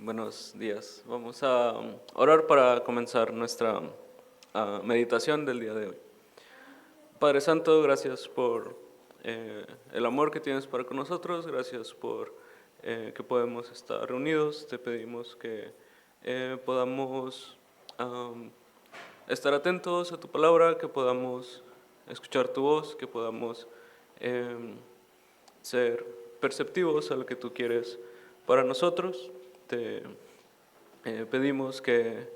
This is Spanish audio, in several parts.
Buenos días. Vamos a orar para comenzar nuestra meditación del día de hoy. Padre Santo, gracias por el amor que tienes para con nosotros, gracias por que podemos estar reunidos. Te pedimos que podamos estar atentos a tu palabra, que podamos escuchar tu voz, que podamos ser perceptivos a lo que tú quieres para nosotros. Te pedimos que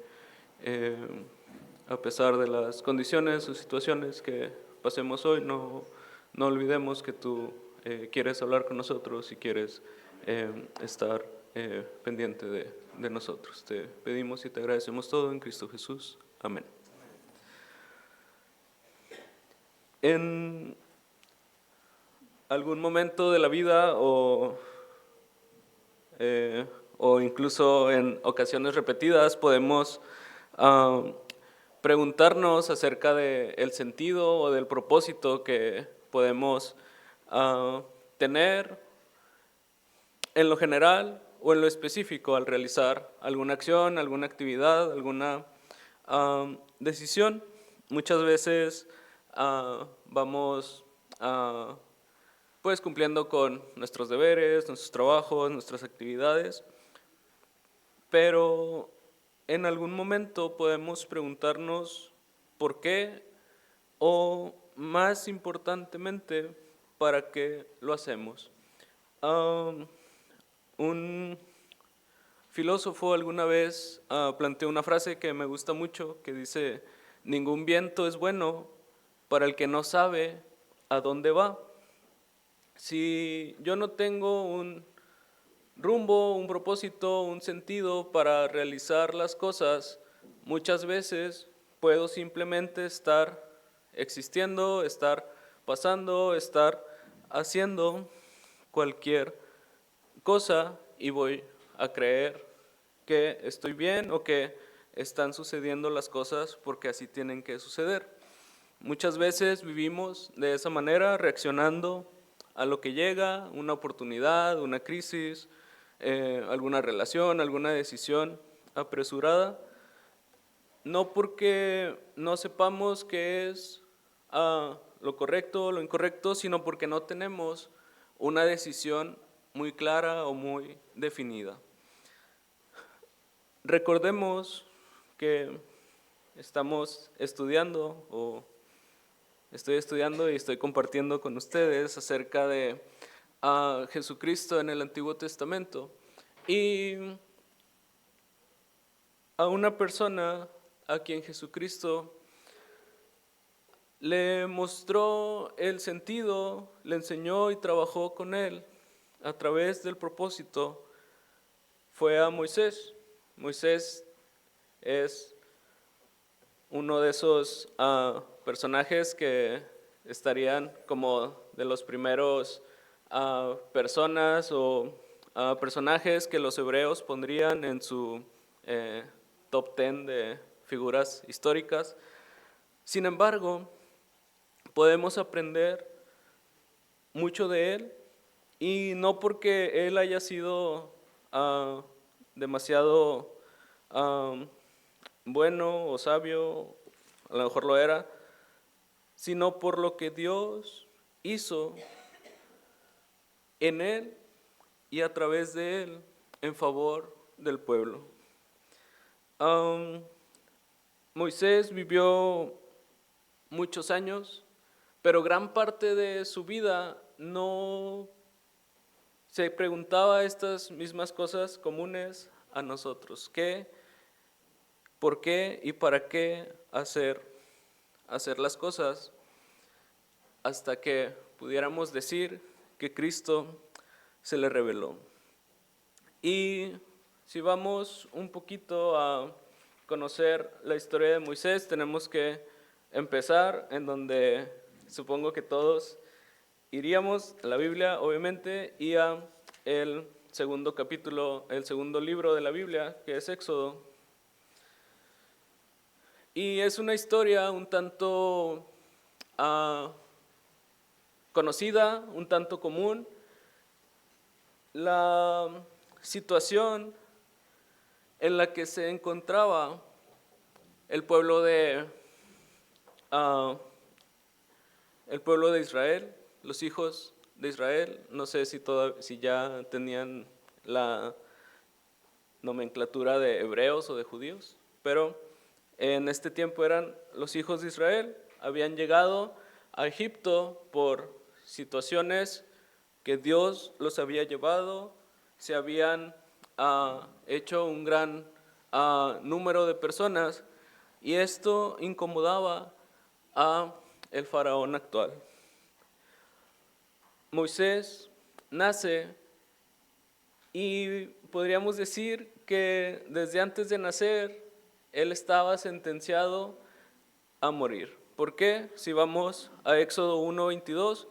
a pesar de las condiciones o situaciones que pasemos hoy, no olvidemos que tú quieres hablar con nosotros y quieres estar pendiente de nosotros. Te pedimos y te agradecemos todo en Cristo Jesús. Amén. En algún momento de la vida o incluso en ocasiones repetidas podemos preguntarnos acerca del sentido o del propósito que podemos tener en lo general o en lo específico al realizar alguna acción, alguna actividad, alguna decisión. Muchas veces vamos pues cumpliendo con nuestros deberes, nuestros trabajos, nuestras actividades, pero en algún momento podemos preguntarnos por qué o, más importantemente, para qué lo hacemos. Un filósofo alguna vez planteó una frase que me gusta mucho, que dice: ningún viento es bueno para el que no sabe a dónde va. Si yo no tengo un rumbo, un propósito, un sentido para realizar las cosas, muchas veces puedo simplemente estar existiendo, estar pasando, estar haciendo cualquier cosa y voy a creer que estoy bien o que están sucediendo las cosas porque así tienen que suceder. Muchas veces vivimos de esa manera, reaccionando a lo que llega, una oportunidad, una crisis, alguna relación, alguna decisión apresurada, no porque no sepamos qué es lo correcto o lo incorrecto, sino porque no tenemos una decisión muy clara o muy definida. Recordemos que estamos estudiando o estoy estudiando y estoy compartiendo con ustedes acerca de Jesucristo en el Antiguo Testamento y a una persona a quien Jesucristo le mostró el sentido, le enseñó y trabajó con él a través del propósito, fue a Moisés. Moisés es uno de esos personajes que estarían como de los primeros personas o personajes que los hebreos pondrían en su top 10 de figuras históricas. Sin embargo, podemos aprender mucho de él, y no porque él haya sido demasiado bueno o sabio, a lo mejor lo era, sino por lo que Dios hizo en él y a través de él en favor del pueblo. Moisés vivió muchos años, pero gran parte de su vida no se preguntaba estas mismas cosas comunes a nosotros: ¿qué, por qué y para qué hacer las cosas? Hasta que pudiéramos decir que Cristo se le reveló. Y si vamos un poquito a conocer la historia de Moisés, tenemos que empezar en donde supongo que todos iríamos, a la Biblia obviamente, y a el segundo capítulo, el segundo libro de la Biblia, que es Éxodo. Y es una historia un tanto conocida, un tanto común. La situación en la que se encontraba el pueblo ah, el pueblo de Israel, los hijos de Israel. No sé si ya tenían la nomenclatura de hebreos o de judíos, pero en este tiempo eran los hijos de Israel. Habían llegado a Egipto por situaciones que Dios los había llevado, se habían hecho un gran número de personas, y esto incomodaba a el faraón actual. Moisés nace y podríamos decir que desde antes de nacer él estaba sentenciado a morir. ¿Por qué? Si vamos a Éxodo 1:22,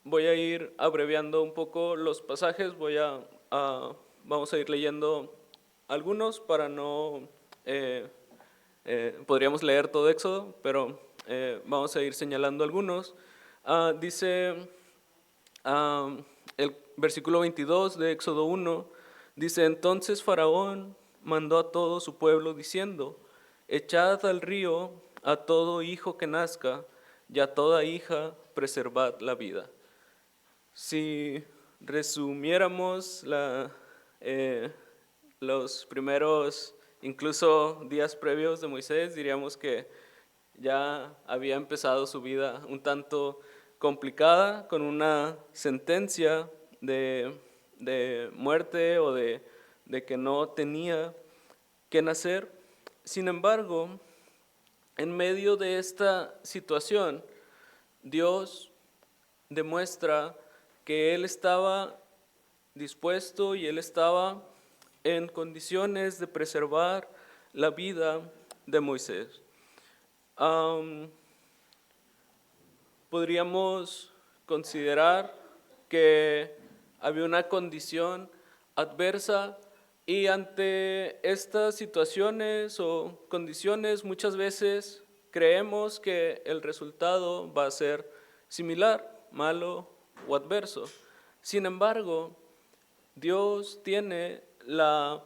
voy a ir abreviando un poco los pasajes, vamos a ir leyendo algunos para no, podríamos leer todo Éxodo, pero vamos a ir señalando algunos. Dice el versículo 22 de Éxodo 1, dice: entonces Faraón mandó a todo su pueblo diciendo: echad al río a todo hijo que nazca, y a toda hija preservad la vida. Si resumiéramos los primeros, incluso días previos de Moisés, diríamos que ya había empezado su vida un tanto complicada, con una sentencia de muerte o de que no tenía que nacer. Sin embargo, en medio de esta situación, Dios demuestra que Él estaba dispuesto y Él estaba en condiciones de preservar la vida de Moisés. Podríamos considerar que había una condición adversa, y ante estas situaciones o condiciones muchas veces creemos que el resultado va a ser similar, malo o adverso. Sin embargo, Dios tiene la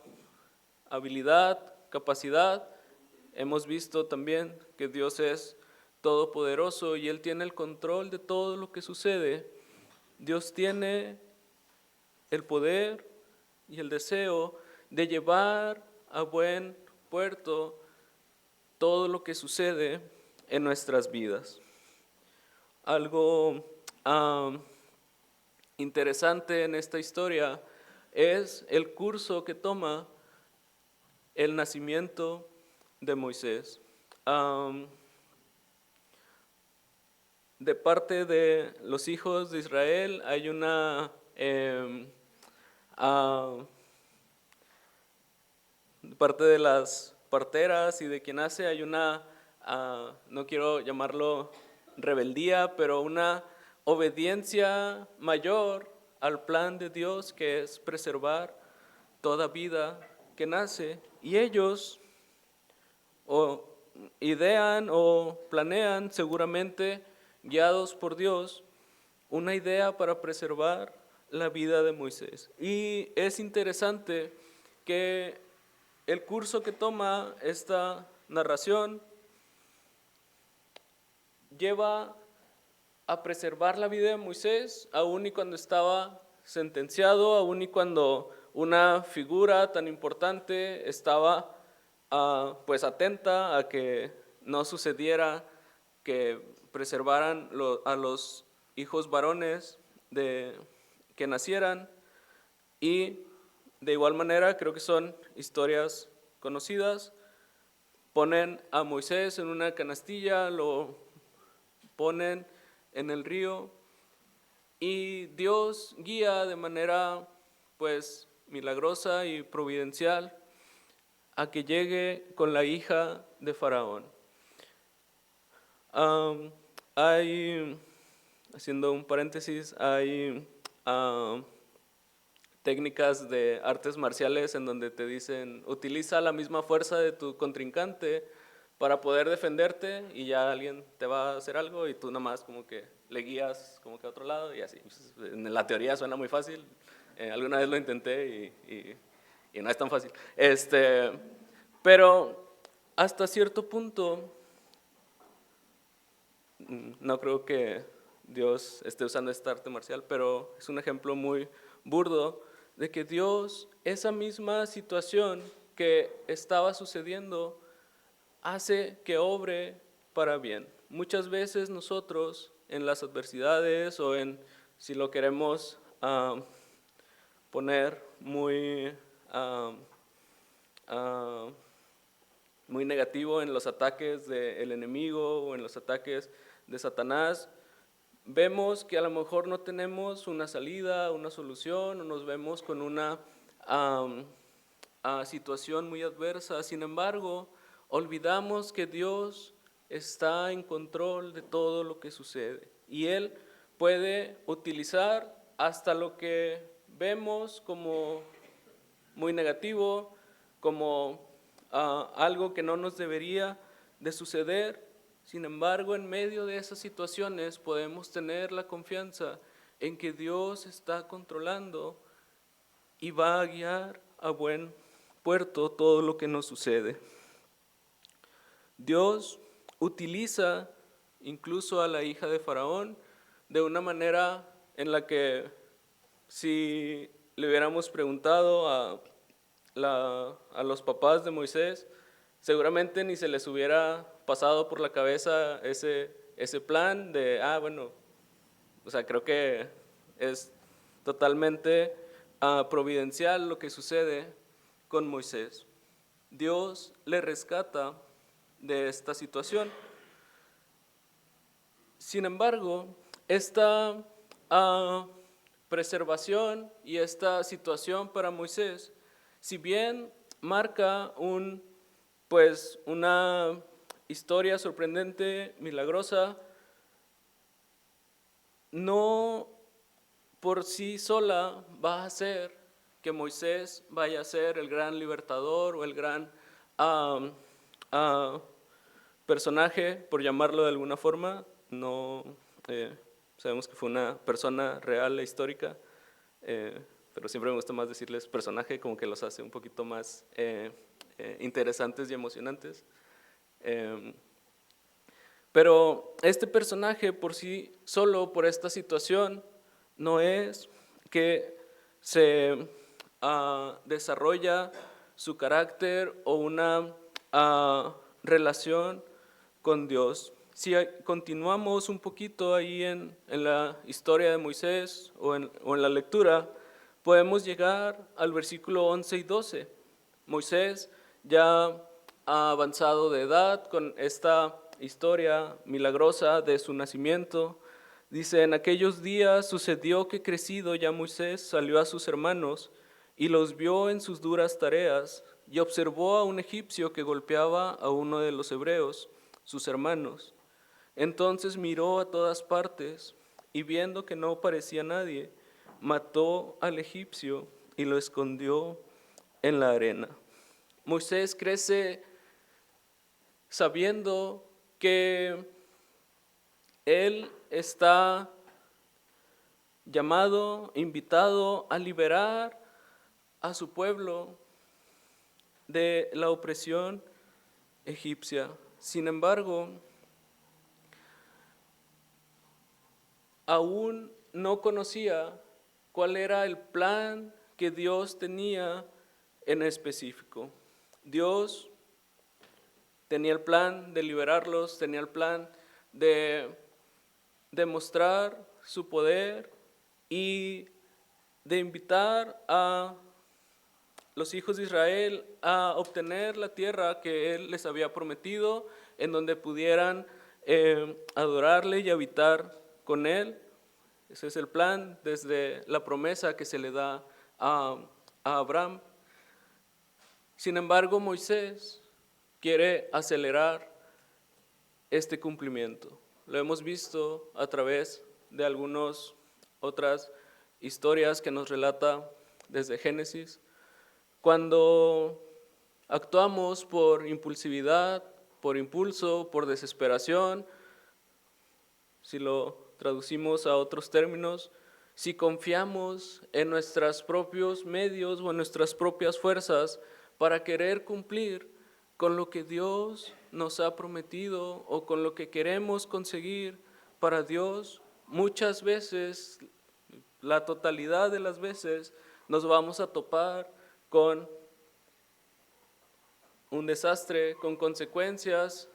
habilidad, capacidad. Hemos visto también que Dios es todopoderoso y Él tiene el control de todo lo que sucede. Dios tiene el poder y el deseo de llevar a buen puerto todo lo que sucede en nuestras vidas. Algo interesante en esta historia es el curso que toma el nacimiento de Moisés. De parte de los hijos de Israel hay una de parte de las parteras y de quien hace hay una, no quiero llamarlo rebeldía, pero una obediencia mayor al plan de Dios, que es preservar toda vida que nace. Y ellos o idean o planean, seguramente guiados por Dios, una idea para preservar la vida de Moisés. Y es interesante que el curso que toma esta narración lleva a preservar la vida de Moisés, aun y cuando estaba sentenciado, aun y cuando una figura tan importante estaba pues atenta a que no sucediera que preservaran a los hijos varones que nacieran. Y de igual manera, creo que son historias conocidas, ponen a Moisés en una canastilla, lo ponen en el río, y Dios guía de manera pues milagrosa y providencial a que llegue con la hija de Faraón. Haciendo un paréntesis, hay técnicas de artes marciales en donde te dicen: utiliza la misma fuerza de tu contrincante para poder defenderte, y ya alguien te va a hacer algo y tú nada más como que le guías como que a otro lado y así. En la teoría suena muy fácil, alguna vez lo intenté y y no es tan fácil. Pero hasta cierto punto, no creo que Dios esté usando esta arte marcial, pero es un ejemplo muy burdo de que Dios, esa misma situación que estaba sucediendo, hace que obre para bien. Muchas veces nosotros en las adversidades o si lo queremos poner muy negativo, en los ataques del enemigo o en los ataques de Satanás, vemos que a lo mejor no tenemos una salida, una solución, o nos vemos con una situación muy adversa. Sin embargo, olvidamos que Dios está en control de todo lo que sucede y Él puede utilizar hasta lo que vemos como muy negativo, como algo que no nos debería de suceder. Sin embargo, en medio de esas situaciones podemos tener la confianza en que Dios está controlando y va a guiar a buen puerto todo lo que nos sucede. Dios utiliza incluso a la hija de Faraón de una manera en la que si le hubiéramos preguntado a los papás de Moisés, seguramente ni se les hubiera pasado por la cabeza ese plan de, bueno, o sea, creo que es totalmente providencial lo que sucede con Moisés. Dios le rescata de esta situación. Sin embargo, esta preservación y esta situación para Moisés, si bien marca una historia sorprendente, milagrosa, no por sí sola va a hacer que Moisés vaya a ser el gran libertador o el gran personaje, por llamarlo de alguna forma. No sabemos que fue una persona real e histórica, pero siempre me gusta más decirles personaje, como que los hace un poquito más interesantes y emocionantes. Pero este personaje por sí solo, por esta situación, no es que se desarrolla su carácter o una relación con Dios. Si continuamos un poquito ahí en la historia de Moisés o en la lectura, podemos llegar al versículo 11 y 12. Moisés ya ha avanzado de edad con esta historia milagrosa de su nacimiento. Dice, en aquellos días sucedió que crecido ya Moisés salió a sus hermanos y los vio en sus duras tareas y observó a un egipcio que golpeaba a uno de los hebreos, sus hermanos. Entonces miró a todas partes y viendo que no parecía nadie, mató al egipcio y lo escondió en la arena. Moisés crece sabiendo que él está llamado, invitado a liberar a su pueblo de la opresión egipcia. Sin embargo, aún no conocía cuál era el plan que Dios tenía en específico. Dios tenía el plan de liberarlos, tenía el plan de demostrar su poder y de invitar a los hijos de Israel a obtener la tierra que Él les había prometido, en donde pudieran adorarle y habitar con Él. Ese es el plan desde la promesa que se le da a Abraham. Sin embargo, Moisés quiere acelerar este cumplimiento. Lo hemos visto a través de algunas otras historias que nos relata desde Génesis. Cuando actuamos por impulsividad, por impulso, por desesperación, si lo traducimos a otros términos, si confiamos en nuestros propios medios o en nuestras propias fuerzas para querer cumplir con lo que Dios nos ha prometido o con lo que queremos conseguir para Dios, muchas veces, la totalidad de las veces, nos vamos a topar con un desastre, con consecuencias,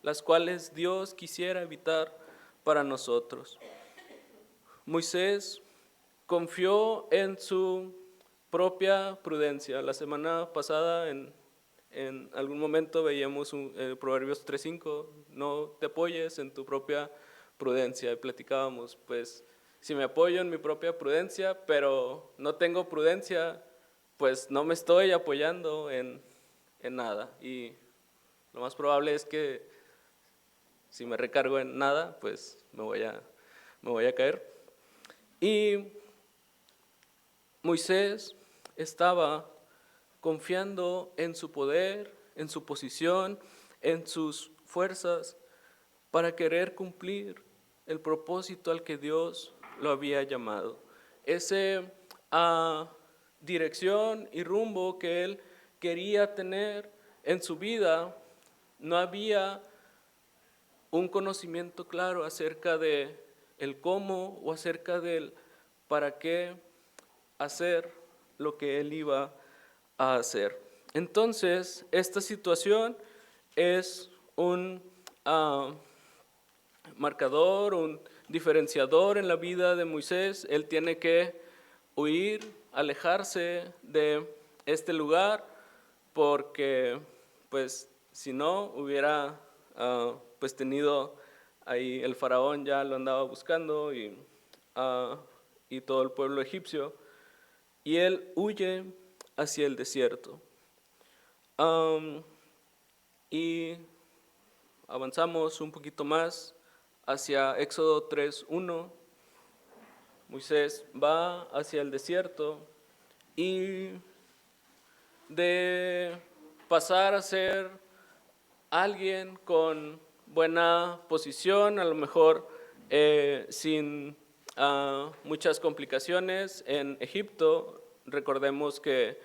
las cuales Dios quisiera evitar para nosotros. Moisés confió en su propia prudencia. La semana pasada en algún momento veíamos Proverbios 3:5, no te apoyes en tu propia prudencia, y platicábamos, pues si me apoyo en mi propia prudencia, pero no tengo prudencia, pues no me estoy apoyando en nada, y lo más probable es que si me recargo en nada, pues me voy a caer. Y Moisés estaba confiando en su poder, en su posición, en sus fuerzas para querer cumplir el propósito al que Dios lo había llamado. Esa dirección y rumbo que él quería tener en su vida, no había un conocimiento claro acerca de el cómo o acerca del para qué hacer lo que él iba a hacer. Entonces, esta situación es un marcador, un diferenciador en la vida de Moisés. Él tiene que huir, alejarse de este lugar, porque pues si no hubiera pues tenido ahí, el faraón ya lo andaba buscando y todo el pueblo egipcio, y él huye hacia el desierto. Y avanzamos un poquito más hacia Éxodo 3:1. Moisés va hacia el desierto y de pasar a ser alguien con buena posición, a lo mejor sin muchas complicaciones en Egipto. Recordemos que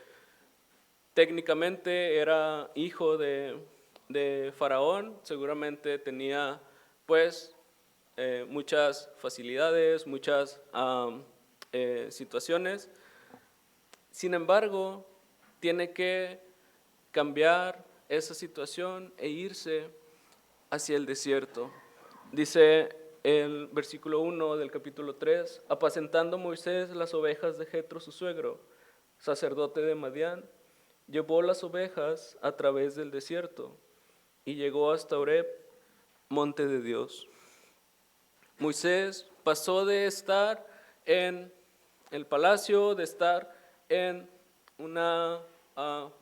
técnicamente era hijo de Faraón, seguramente tenía pues muchas facilidades, muchas situaciones. Sin embargo, tiene que cambiar esa situación e irse hacia el desierto. Dice el versículo 1 del capítulo 3, apacentando Moisés las ovejas de Jetro su suegro, sacerdote de Madián, llevó las ovejas a través del desierto y llegó hasta Horeb, monte de Dios. Moisés pasó de estar en el palacio, de estar en una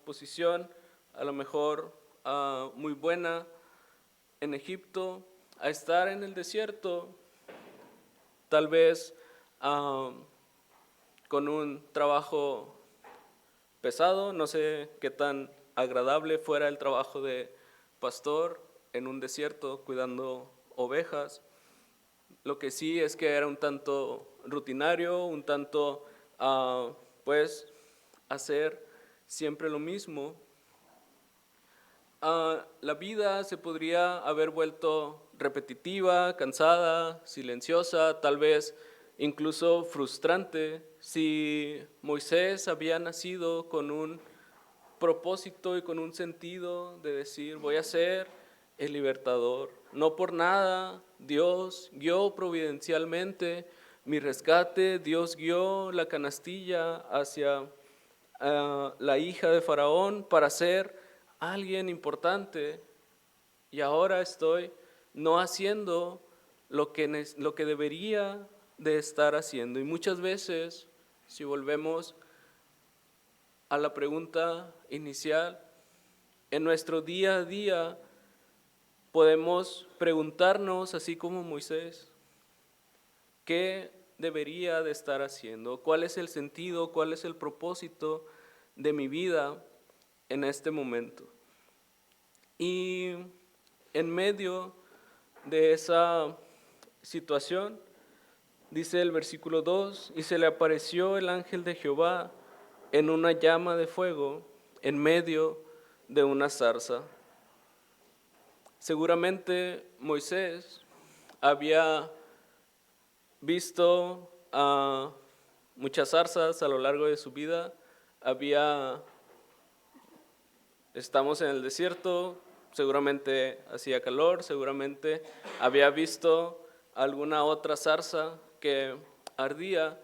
posición a lo mejor muy buena en Egipto, a estar en el desierto, tal vez con un trabajo pesado. No sé qué tan agradable fuera el trabajo de pastor en un desierto cuidando ovejas. Lo que sí es que era un tanto rutinario, un tanto pues hacer siempre lo mismo. La vida se podría haber vuelto repetitiva, cansada, silenciosa, tal vez incluso frustrante, si Moisés había nacido con un propósito y con un sentido de decir, voy a ser el libertador. No por nada Dios guió providencialmente mi rescate, Dios guió la canastilla hacia la hija de Faraón para ser alguien importante, y ahora estoy no haciendo lo que debería de estar haciendo. Y muchas veces, si volvemos a la pregunta inicial, en nuestro día a día podemos preguntarnos, así como Moisés, ¿qué debería de estar haciendo? ¿Cuál es el sentido? ¿Cuál es el propósito de mi vida en este momento? Y en medio de esa situación, Dice el versículo 2, y se le apareció el ángel de Jehová en una llama de fuego en medio de una zarza. Seguramente Moisés había visto muchas zarzas a lo largo de su vida. Estamos en el desierto, seguramente hacía calor, seguramente había visto alguna otra zarza que ardía.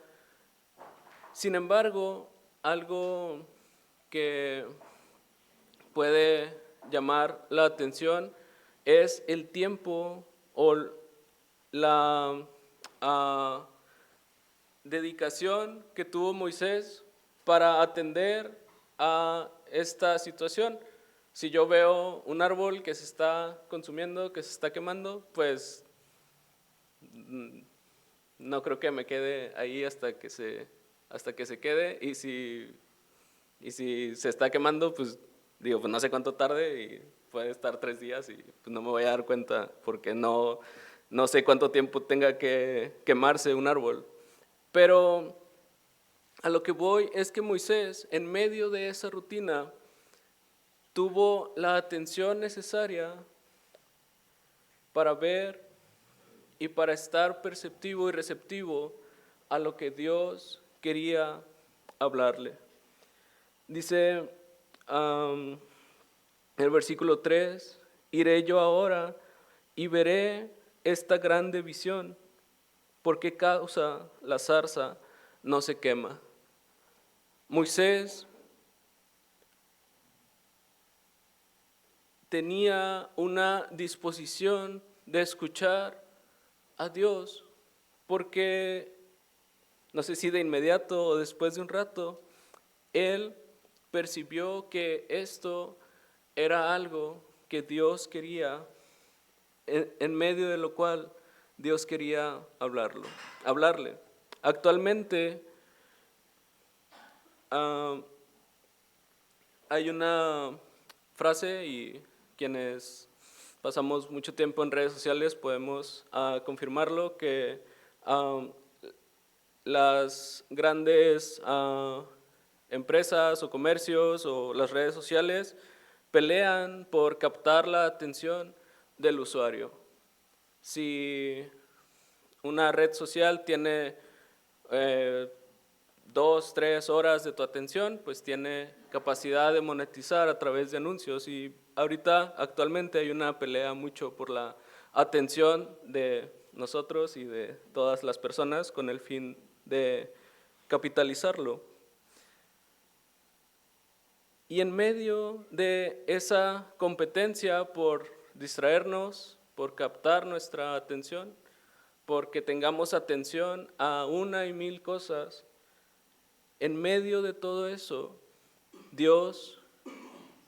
Sin embargo, algo que puede llamar la atención es el tiempo o la dedicación que tuvo Moisés para atender a esta situación. Si yo veo un árbol que se está consumiendo, que se está quemando, pues no creo que me quede ahí hasta que se quede, y si se está quemando, pues digo, pues no sé cuánto tarde, y puede estar 3 días y pues no me voy a dar cuenta porque no sé cuánto tiempo tenga que quemarse un árbol. Pero a lo que voy es que Moisés, en medio de esa rutina, tuvo la atención necesaria para ver y para estar perceptivo y receptivo a lo que Dios quería hablarle. Dice el versículo 3, iré yo ahora y veré esta grande visión, ¿por qué causa la zarza no se quema? Moisés tenía una disposición de escuchar a Dios, porque no sé si de inmediato o después de un rato, él percibió que esto era algo que Dios quería, en medio de lo cual Dios quería hablarle. Actualmente hay una frase, y quienes pasamos mucho tiempo en redes sociales podemos confirmarlo, que las grandes empresas o comercios o las redes sociales pelean por captar la atención del usuario. Si una red social tiene 2, 3 horas de tu atención, pues tiene capacidad de monetizar a través de anuncios, y ahorita actualmente hay una pelea mucho por la atención de nosotros y de todas las personas con el fin de capitalizarlo. Y en medio de esa competencia por distraernos, por captar nuestra atención, porque tengamos atención a una y mil cosas, en medio de todo eso, Dios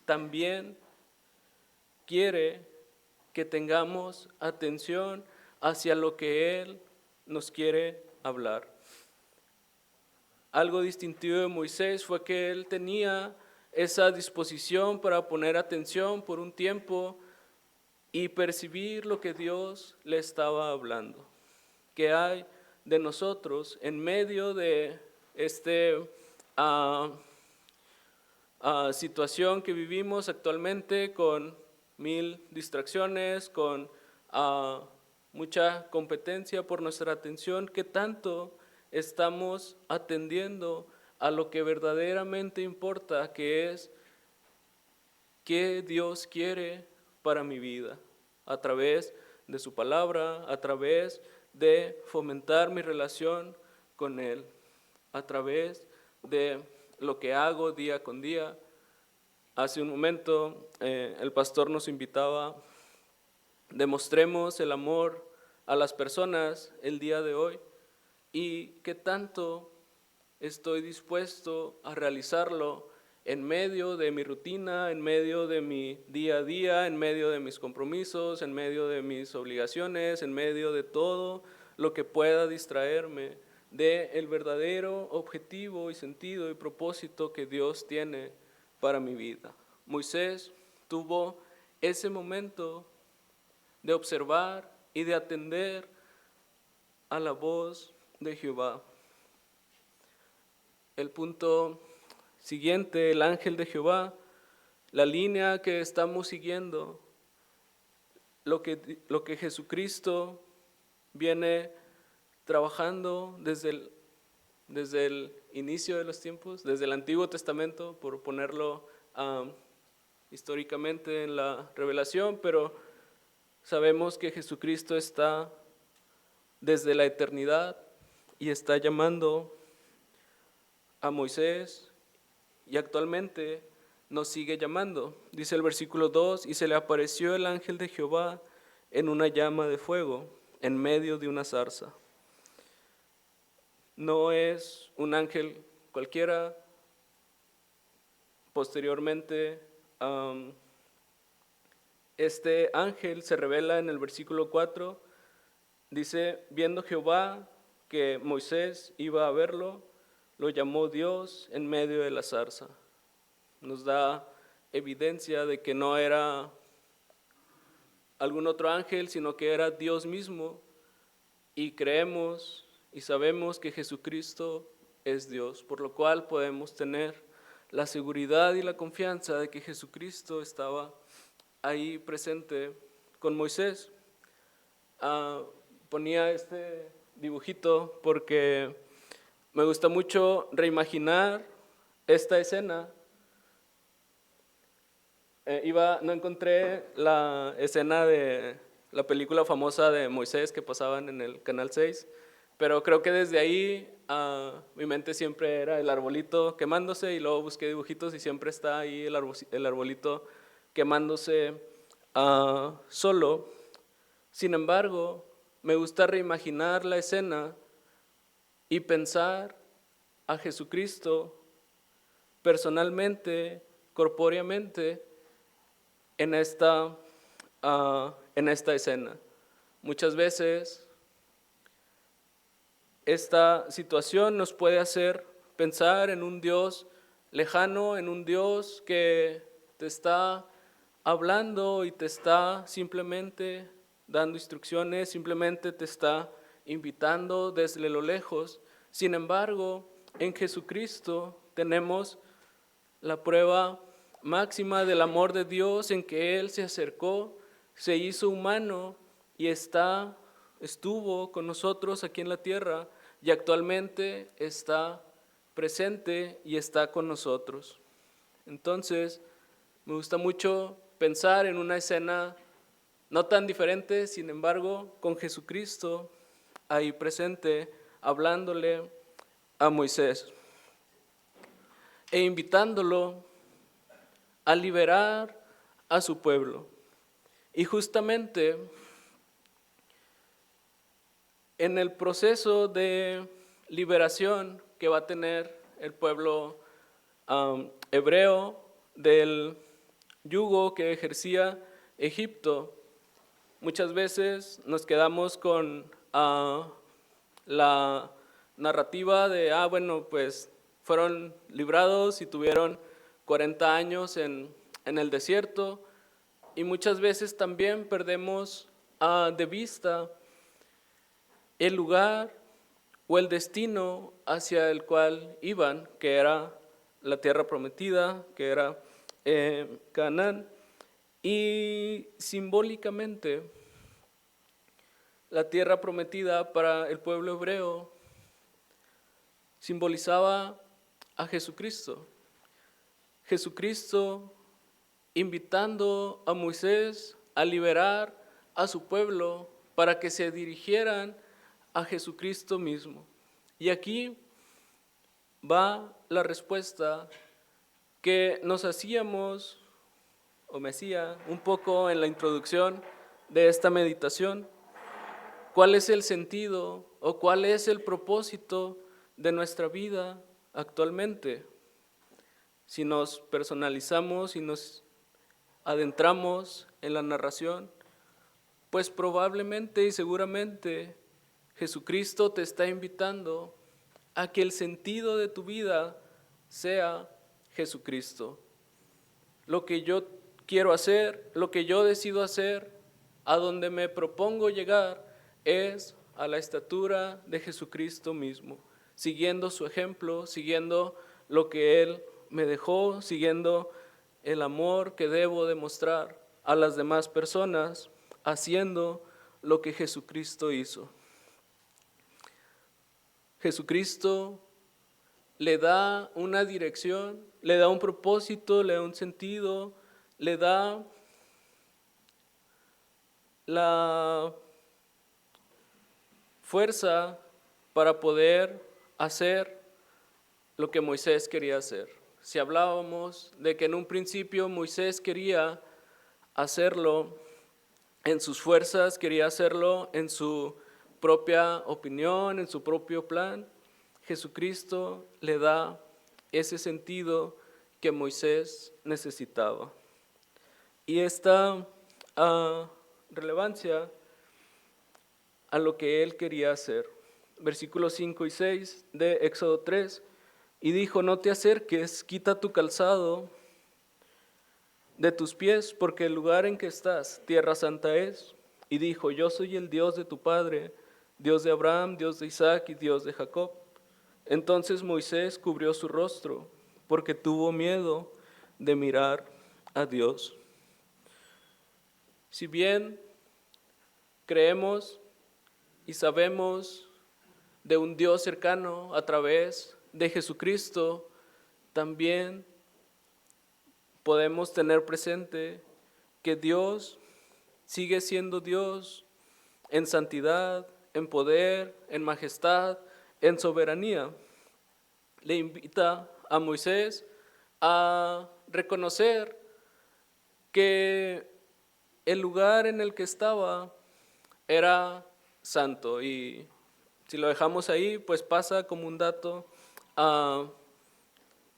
también quiere que tengamos atención hacia lo que Él nos quiere hablar. Algo distintivo de Moisés fue que él tenía esa disposición para poner atención por un tiempo y percibir lo que Dios le estaba hablando. ¿Qué hay de nosotros en medio de esta situación que vivimos actualmente, con 1000 distracciones, con mucha competencia por nuestra atención? ¿Qué tanto estamos atendiendo a lo que verdaderamente importa, que es qué Dios quiere para mi vida, a través de su palabra, a través de fomentar mi relación con Él, a través de lo que hago día con día? Hace un momento el pastor nos invitaba: demostremos el amor a las personas el día de hoy, y qué tanto estoy dispuesto a realizarlo en medio de mi rutina, en medio de mi día a día, en medio de mis compromisos, en medio de mis obligaciones, en medio de todo lo que pueda distraerme del verdadero objetivo y sentido y propósito que Dios tiene para mi vida. Moisés tuvo ese momento de observar y de atender a la voz de Jehová. El punto siguiente, el ángel de Jehová, la línea que estamos siguiendo, lo que Jesucristo viene trabajando desde el inicio de los tiempos, desde el Antiguo Testamento, por ponerlo históricamente en la revelación, pero sabemos que Jesucristo está desde la eternidad y está llamando a Moisés y actualmente nos sigue llamando. Dice el versículo 2, y se le apareció el ángel de Jehová en una llama de fuego, en medio de una zarza. No es un ángel cualquiera. Posteriormente, este ángel se revela en el versículo 4, dice, viendo Jehová que Moisés iba a verlo, lo llamó Dios en medio de la zarza. Nos da evidencia de que no era algún otro ángel, sino que era Dios mismo, y creemos y sabemos que Jesucristo es Dios, por lo cual podemos tener la seguridad y la confianza de que Jesucristo estaba ahí presente con Moisés. Ponía este dibujito porque me gusta mucho reimaginar esta escena. No encontré la escena de la película famosa de Moisés que pasaban en el Canal 6, pero creo que desde ahí mi mente siempre era el arbolito quemándose, y luego busqué dibujitos y siempre está ahí el arbolito quemándose solo. Sin embargo, me gusta reimaginar la escena y pensar a Jesucristo personalmente, corpóreamente, en esta escena. Muchas veces esta situación nos puede hacer pensar en un Dios lejano, en un Dios que te está hablando y te está simplemente dando instrucciones, simplemente te está invitando desde lo lejos. Sin embargo, en Jesucristo tenemos la prueba máxima del amor de Dios, en que Él se acercó, se hizo humano y estuvo con nosotros aquí en la tierra, y actualmente está presente y está con nosotros. Entonces, me gusta mucho pensar en una escena no tan diferente, sin embargo, con Jesucristo ahí presente, hablándole a Moisés e invitándolo a liberar a su pueblo. Y justamente en el proceso de liberación que va a tener el pueblo hebreo del yugo que ejercía Egipto, muchas veces nos quedamos con la narrativa de, bueno, pues fueron librados y tuvieron 40 años en el desierto, y muchas veces también perdemos de vista el lugar o el destino hacia el cual iban, que era la tierra prometida, que era Canaán. Y simbólicamente, la tierra prometida para el pueblo hebreo simbolizaba a Jesucristo. Jesucristo invitando a Moisés a liberar a su pueblo para que se dirigieran a Jesucristo mismo. Y aquí va la respuesta que nos hacíamos, o me hacía un poco en la introducción de esta meditación. ¿Cuál es el sentido o cuál es el propósito de nuestra vida actualmente? Si nos personalizamos y nos adentramos en la narración, pues probablemente y seguramente Jesucristo te está invitando a que el sentido de tu vida sea Jesucristo. Lo que yo quiero hacer, lo que yo decido hacer, a donde me propongo llegar, es a la estatura de Jesucristo mismo, siguiendo su ejemplo, siguiendo lo que Él me dejó, siguiendo el amor que debo demostrar a las demás personas, haciendo lo que Jesucristo hizo. Jesucristo le da una dirección, le da un propósito, le da un sentido, le da la fuerza para poder hacer lo que Moisés quería hacer. Si hablábamos de que en un principio Moisés quería hacerlo en sus fuerzas, quería hacerlo en su propia opinión, en su propio plan, Jesucristo le da ese sentido que Moisés necesitaba. Y esta relevancia a lo que él quería hacer. Versículos 5 y 6 de Éxodo 3. Y dijo, no te acerques, quita tu calzado de tus pies, porque el lugar en que estás, tierra santa es. Y dijo, yo soy el Dios de tu padre, Dios de Abraham, Dios de Isaac y Dios de Jacob. Entonces Moisés cubrió su rostro, porque tuvo miedo de mirar a Dios. Si bien creemos y sabemos de un Dios cercano a través de Jesucristo, también podemos tener presente que Dios sigue siendo Dios en santidad, en poder, en majestad, en soberanía. Le invita a Moisés a reconocer que el lugar en el que estaba era santo, y si lo dejamos ahí, pues pasa como un dato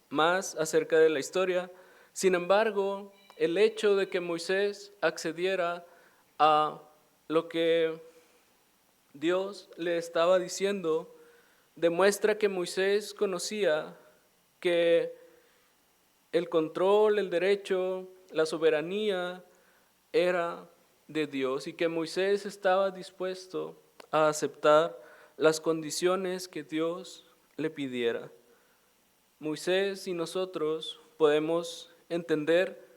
más acerca de la historia. Sin embargo, el hecho de que Moisés accediera a lo que Dios le estaba diciendo demuestra que Moisés conocía que el control, el derecho, la soberanía era de Dios, y que Moisés estaba dispuesto a aceptar las condiciones que Dios le pidiera. Moisés y nosotros podemos entender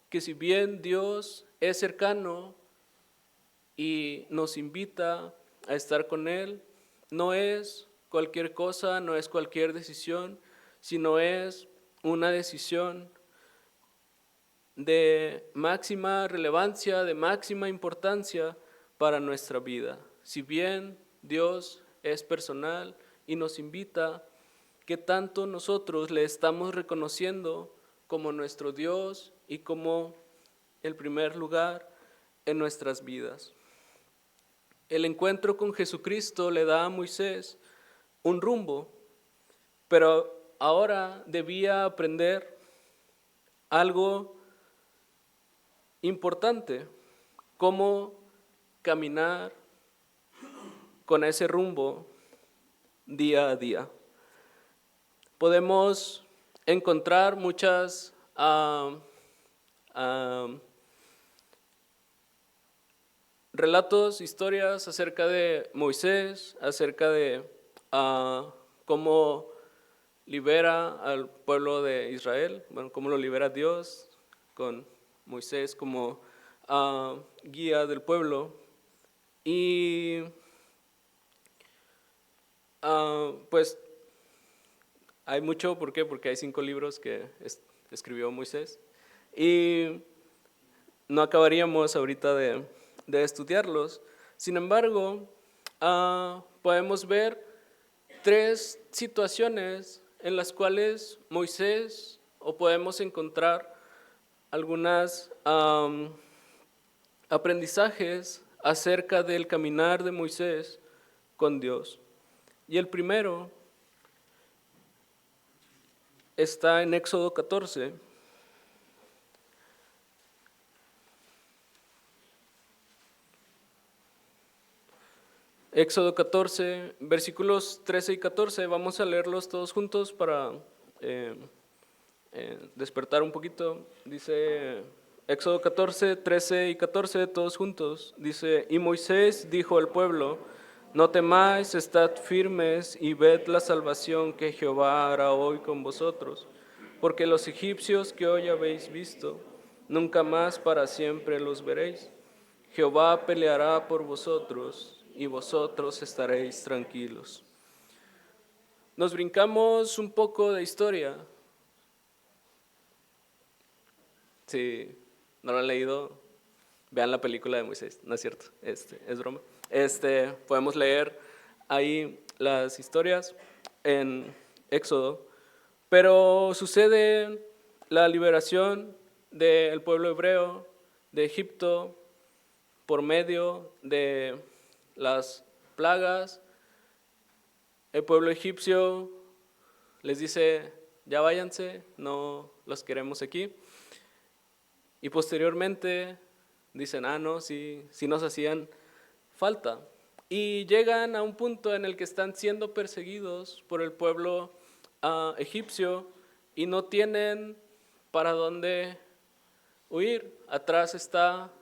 que si bien Dios es cercano y nos invita a estar con Él, no es cualquier cosa, no es cualquier decisión, sino es una decisión de máxima relevancia, de máxima importancia para nuestra vida. Si bien Dios es personal y nos invita, ¿qué tanto nosotros le estamos reconociendo como nuestro Dios y como el primer lugar en nuestras vidas? El encuentro con Jesucristo le da a Moisés un rumbo, pero ahora debía aprender algo importante: cómo caminar con ese rumbo día a día. Podemos encontrar muchas relatos, historias acerca de Moisés, acerca de cómo libera al pueblo de Israel, bueno, cómo lo libera Dios con Moisés como guía del pueblo. Y pues hay mucho. ¿Por qué? Porque hay 5 libros que escribió Moisés y no acabaríamos ahorita de estudiarlos. Sin embargo, podemos ver 3 situaciones en las cuales Moisés, o podemos encontrar algunos aprendizajes acerca del caminar de Moisés con Dios. Y el primero está en Éxodo 14. Éxodo 14, versículos 13 y 14, vamos a leerlos todos juntos para despertar un poquito. Dice Éxodo 14, 13 y 14, todos juntos. Dice, y Moisés dijo al pueblo, No temáis, estad firmes y ved la salvación que Jehová hará hoy con vosotros, porque los egipcios que hoy habéis visto, nunca más para siempre los veréis. Jehová peleará por vosotros y vosotros estaréis tranquilos. Nos brincamos un poco de historia. Si no lo han leído, vean la película de Moisés, no es cierto, es broma. Podemos leer ahí las historias en Éxodo, pero sucede la liberación del pueblo hebreo de Egipto por medio de las plagas. El pueblo egipcio les dice, ya váyanse, no los queremos aquí. Y posteriormente dicen, no, sí nos hacían falta. Y llegan a un punto en el que están siendo perseguidos por el pueblo egipcio y no tienen para dónde huir. Atrás está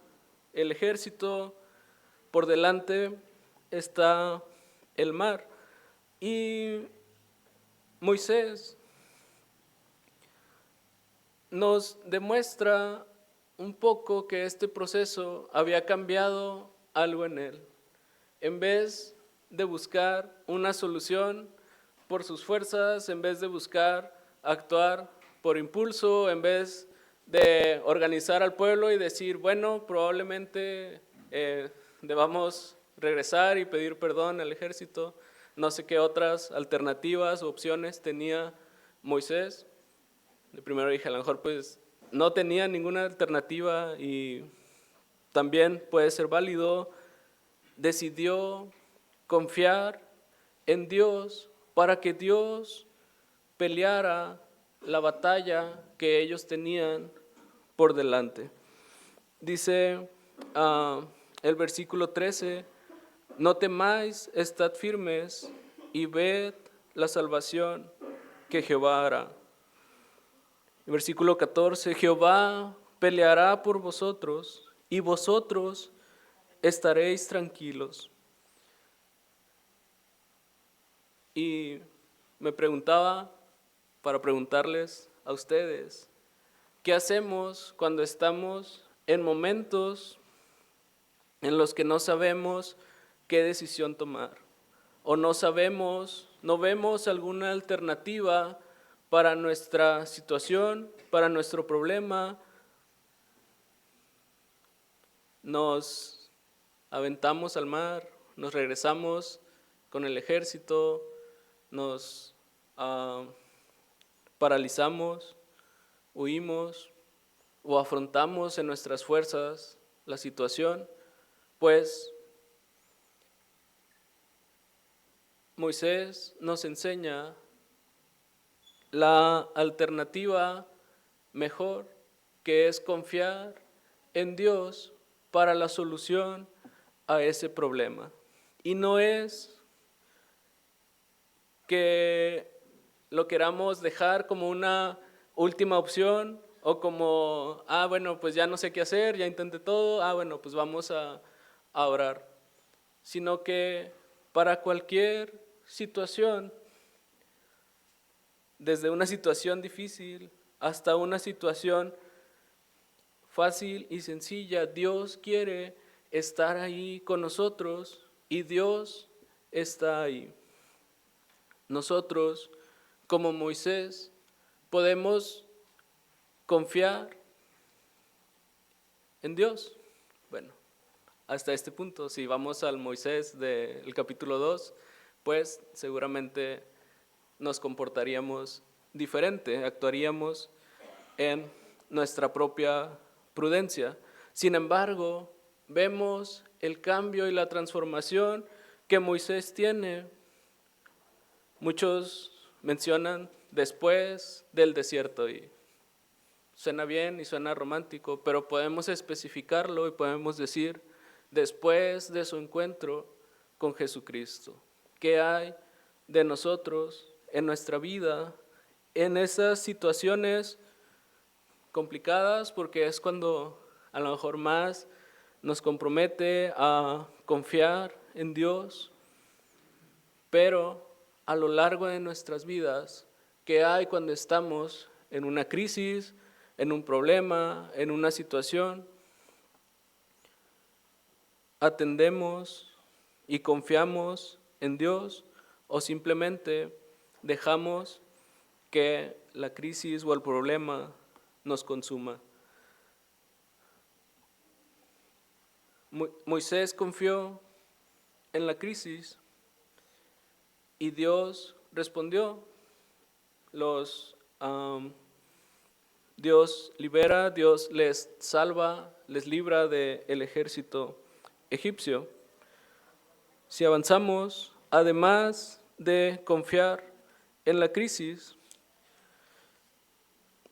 el ejército, por delante está el mar. Y Moisés nos demuestra un poco que este proceso había cambiado algo en él. En vez de buscar una solución por sus fuerzas, en vez de buscar actuar por impulso, en vez de organizar al pueblo y decir, bueno, probablemente debamos regresar y pedir perdón al ejército, no sé qué otras alternativas o opciones tenía Moisés. De primero dije, a lo mejor pues no tenía ninguna alternativa y también puede ser válido. Decidió confiar en Dios para que Dios peleara la batalla que ellos tenían por delante. Dice el versículo 13, no temáis, estad firmes y ved la salvación que Jehová hará. Versículo 14, Jehová peleará por vosotros y vosotros estaréis tranquilos. Y me preguntaba, para preguntarles a ustedes, ¿qué hacemos cuando estamos en momentos en los que no sabemos qué decisión tomar? O no vemos alguna alternativa para nuestra situación, para nuestro problema. Nos aventamos al mar, nos regresamos con el ejército, nos paralizamos, huimos o afrontamos en nuestras fuerzas la situación, pues Moisés nos enseña la alternativa mejor, que es confiar en Dios para la solución a ese problema. Y no es que lo queramos dejar como una última opción o como, bueno, pues ya no sé qué hacer, ya intenté todo, bueno, pues vamos a orar. Sino que para cualquier situación, desde una situación difícil hasta una situación fácil y sencilla, Dios quiere estar ahí con nosotros y Dios está ahí. Nosotros, como Moisés, podemos confiar en Dios. Bueno, hasta este punto, si vamos al Moisés del capítulo 2, pues seguramente nos comportaríamos diferente, actuaríamos en nuestra propia prudencia. Sin embargo, vemos el cambio y la transformación que Moisés tiene. Muchos mencionan después del desierto y suena bien y suena romántico, pero podemos especificarlo y podemos decir después de su encuentro con Jesucristo. ¿Qué hay de nosotros en nuestra vida, en esas situaciones complicadas? Porque es cuando a lo mejor más nos compromete a confiar en Dios, pero a lo largo de nuestras vidas, ¿qué hay cuando estamos en una crisis, en un problema, en una situación? ¿Atendemos y confiamos en Dios o simplemente dejamos que la crisis o el problema nos consuma? Moisés confió en la crisis y Dios respondió. Dios libera, Dios les salva, les libra del ejército egipcio. Si avanzamos, además de confiar en la crisis,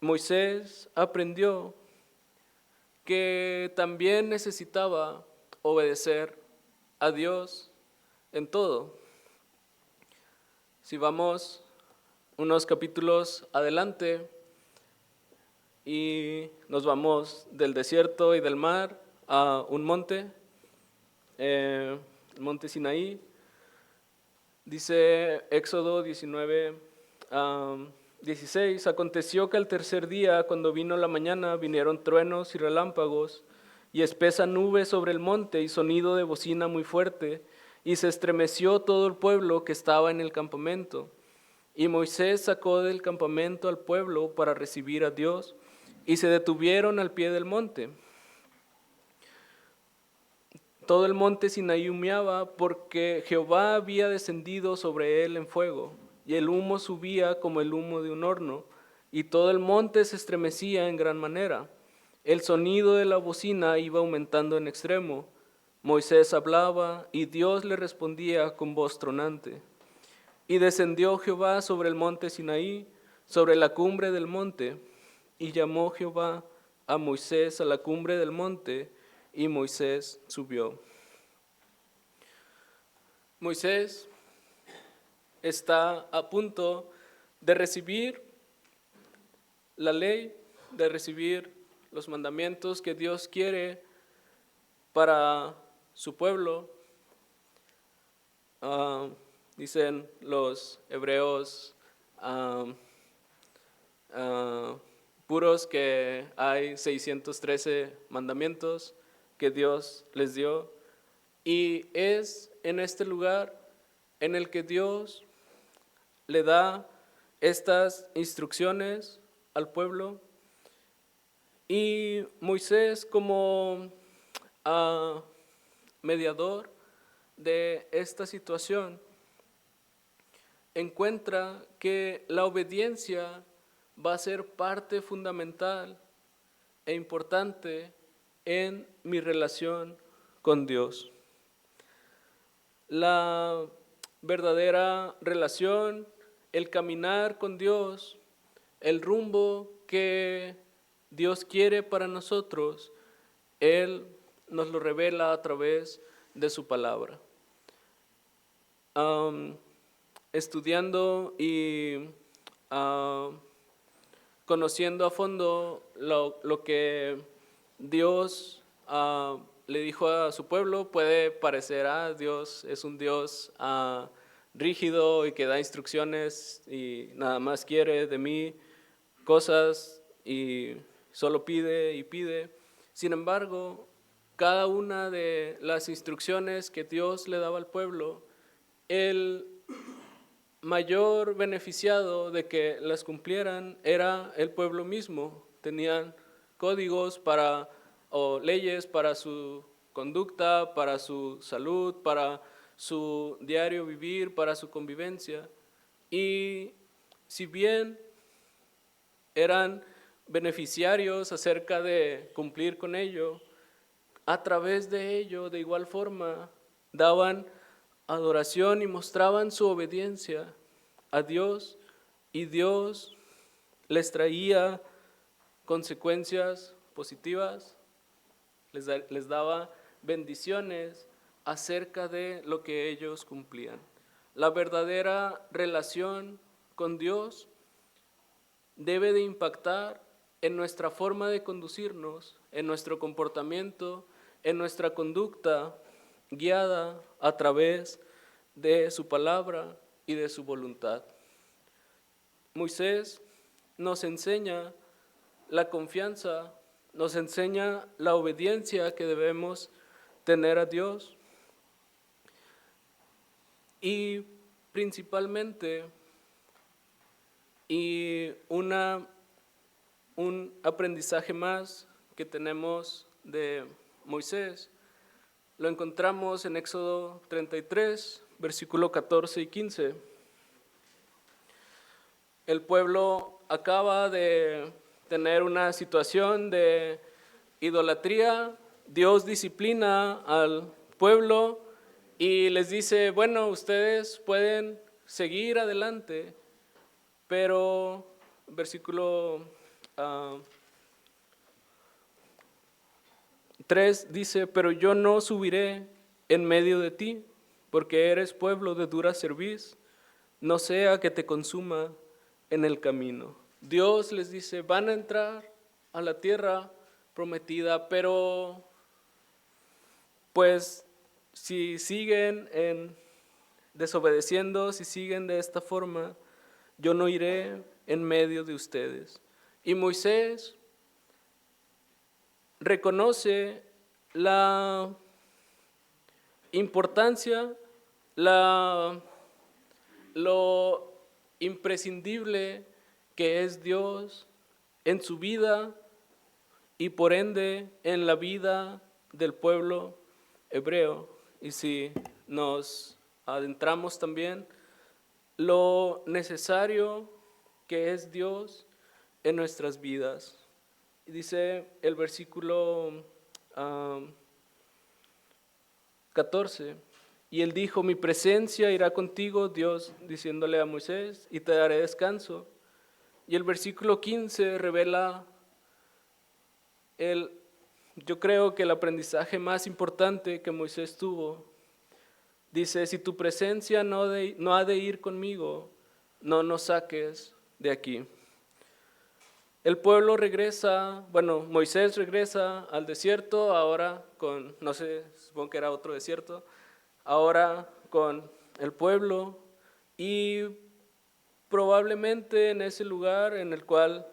Moisés aprendió que también necesitaba obedecer a Dios en todo. Si vamos unos capítulos adelante y nos vamos del desierto y del mar a un monte, el monte Sinaí, dice Éxodo 19, 16, aconteció que al tercer día, cuando vino la mañana, vinieron truenos y relámpagos y espesa nube sobre el monte y sonido de bocina muy fuerte, y se estremeció todo el pueblo que estaba en el campamento. Y Moisés sacó del campamento al pueblo para recibir a Dios, y se detuvieron al pie del monte. Todo el monte Sinaí humeaba porque Jehová había descendido sobre él en fuego, y el humo subía como el humo de un horno, y todo el monte se estremecía en gran manera. El sonido de la bocina iba aumentando en extremo. Moisés hablaba, y Dios le respondía con voz tronante. Y descendió Jehová sobre el monte Sinaí, sobre la cumbre del monte, y llamó Jehová a Moisés a la cumbre del monte, y Moisés subió. Moisés está a punto de recibir la ley, de recibir los mandamientos que Dios quiere para su pueblo. Dicen los hebreos puros que hay 613 mandamientos que Dios les dio, y es en este lugar en el que Dios le da estas instrucciones al pueblo, y Moisés, como mediador de esta situación, encuentra que la obediencia va a ser parte fundamental e importante en mi relación con Dios. La verdadera relación, el caminar con Dios, el rumbo que Dios quiere para nosotros, Él nos lo revela a través de su palabra. Estudiando y conociendo a fondo lo que Dios le dijo a su pueblo, puede parecer, Dios es un Dios rígido y que da instrucciones y nada más quiere de mí cosas y solo pide y pide. Sin embargo, cada una de las instrucciones que Dios le daba al pueblo, el mayor beneficiado de que las cumplieran era el pueblo mismo. Tenían códigos o leyes para su conducta, para su salud, para su diario vivir, para su convivencia. Y si bien eran beneficiarios acerca de cumplir con ello, a través de ello, de igual forma, daban adoración y mostraban su obediencia a Dios, y Dios les traía consecuencias positivas, les daba bendiciones acerca de lo que ellos cumplían. La verdadera relación con Dios debe de impactar en nuestra forma de conducirnos, en nuestro comportamiento, en nuestra conducta, guiada a través de su palabra y de su voluntad. Moisés nos enseña la confianza, nos enseña la obediencia que debemos tener a Dios y principalmente un aprendizaje más que tenemos de Moisés lo encontramos en Éxodo 33, versículo 14 y 15. El pueblo acaba de tener una situación de idolatría. Dios disciplina al pueblo y les dice, bueno, ustedes pueden seguir adelante, pero versículo 3 dice, pero yo no subiré en medio de ti, porque eres pueblo de dura cerviz, no sea que te consuma en el camino. Dios les dice, van a entrar a la tierra prometida, pero pues si siguen desobedeciendo, si siguen de esta forma, yo no iré en medio de ustedes. Y Moisés reconoce la importancia, lo imprescindible que es Dios en su vida y por ende en la vida del pueblo hebreo. Y si nos adentramos también, lo necesario que es Dios en nuestras vidas. Y dice el versículo 14, y él dijo, mi presencia irá contigo, Dios diciéndole a Moisés, y te daré descanso. Y el versículo 15 revela yo creo que el aprendizaje más importante que Moisés tuvo. Dice, si tu presencia no ha de ir conmigo, no nos saques de aquí. El pueblo regresa, Moisés regresa al desierto, ahora con, no sé, supongo que era otro desierto, ahora con el pueblo y probablemente en ese lugar en el cual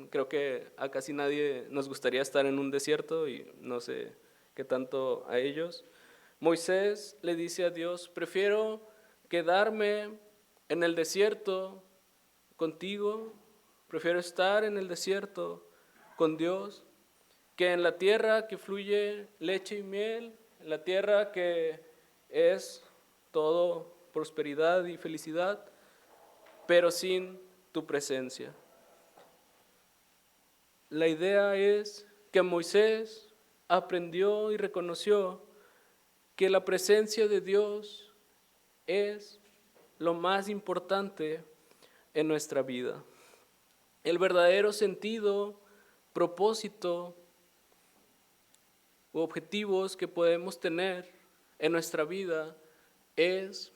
creo que a casi nadie nos gustaría estar en un desierto y no sé qué tanto a ellos. Moisés le dice a Dios, prefiero quedarme en el desierto contigo, prefiero estar en el desierto con Dios, que en la tierra que fluye leche y miel, en la tierra que es todo prosperidad y felicidad, pero sin tu presencia. La idea es que Moisés aprendió y reconoció que la presencia de Dios es lo más importante en nuestra vida. El verdadero sentido, propósito u objetivos que podemos tener en nuestra vida es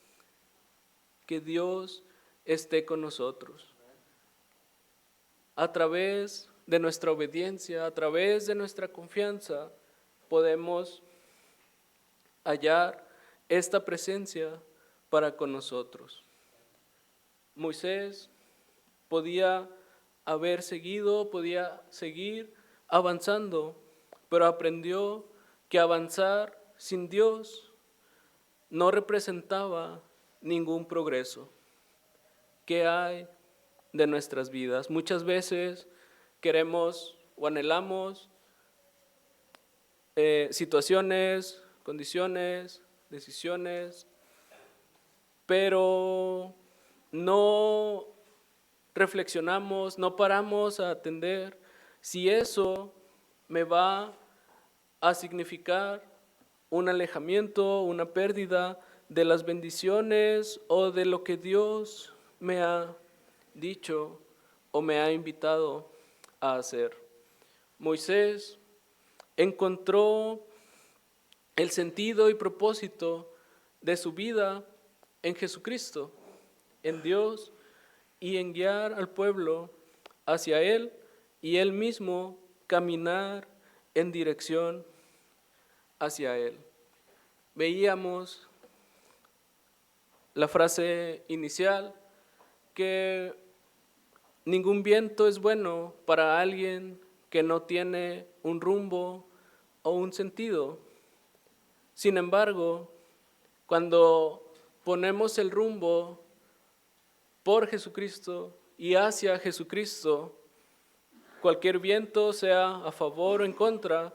que Dios esté con nosotros. A través de nuestra obediencia, a través de nuestra confianza, podemos hallar esta presencia para con nosotros. Moisés podía seguir avanzando, pero aprendió que avanzar sin Dios no representaba ningún progreso. ¿Qué hay de nuestras vidas? Muchas veces queremos o anhelamos situaciones, condiciones, decisiones, pero no reflexionamos, no paramos a atender si eso me va a significar un alejamiento, una pérdida de las bendiciones o de lo que Dios me ha dicho o me ha invitado a hacer. Moisés encontró el sentido y propósito de su vida en Jesucristo, en Dios y en guiar al pueblo hacia Él y Él mismo caminar en dirección hacia Él. Veíamos la frase inicial, que ningún viento es bueno para alguien que no tiene un rumbo o un sentido. Sin embargo, cuando ponemos el rumbo por Jesucristo y hacia Jesucristo, cualquier viento, sea a favor o en contra,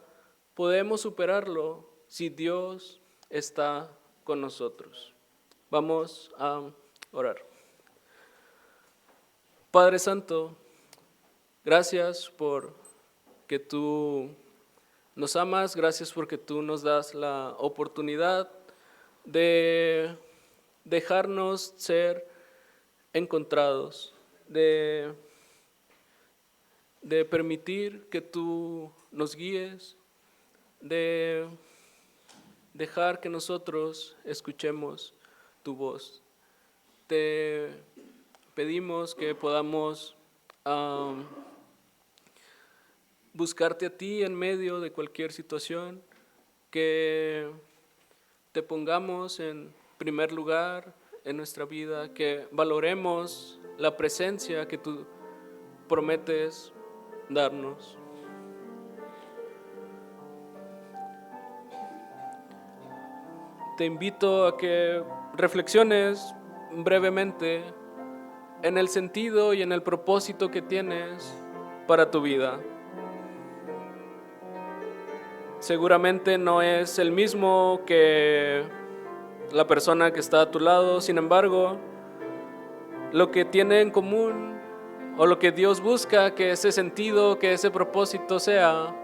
podemos superarlo si Dios está con nosotros. Vamos a orar. Padre Santo, gracias por que tú nos amas, gracias porque tú nos das la oportunidad de dejarnos ser encontrados, de permitir que tú nos guíes, de dejar que nosotros escuchemos tu voz. Te pedimos que podamos buscarte a ti en medio de cualquier situación, que te pongamos en primer lugar en nuestra vida, que valoremos la presencia que tú prometes darnos. Te invito a que reflexiones brevemente en el sentido y en el propósito que tienes para tu vida. Seguramente no es el mismo que la persona que está a tu lado, sin embargo, lo que tiene en común o lo que Dios busca que ese sentido, que ese propósito sea,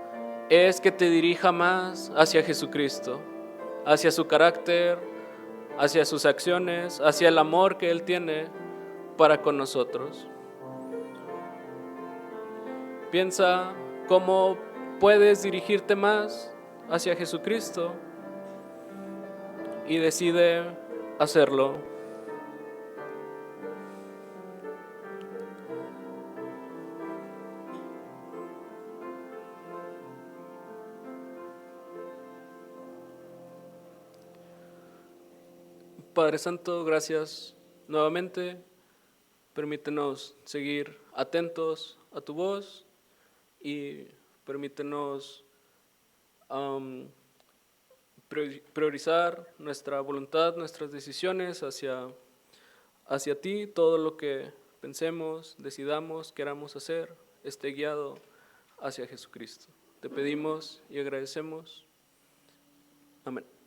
es que te dirija más hacia Jesucristo, hacia su carácter, hacia sus acciones, hacia el amor que Él tiene para con nosotros. Piensa cómo puedes dirigirte más hacia Jesucristo y decide hacerlo. Padre Santo, gracias nuevamente. Permítenos seguir atentos a tu voz y permítenos priorizar nuestra voluntad, nuestras decisiones hacia ti. Todo lo que pensemos, decidamos, queramos hacer, esté guiado hacia Jesucristo. Te pedimos y agradecemos. Amén.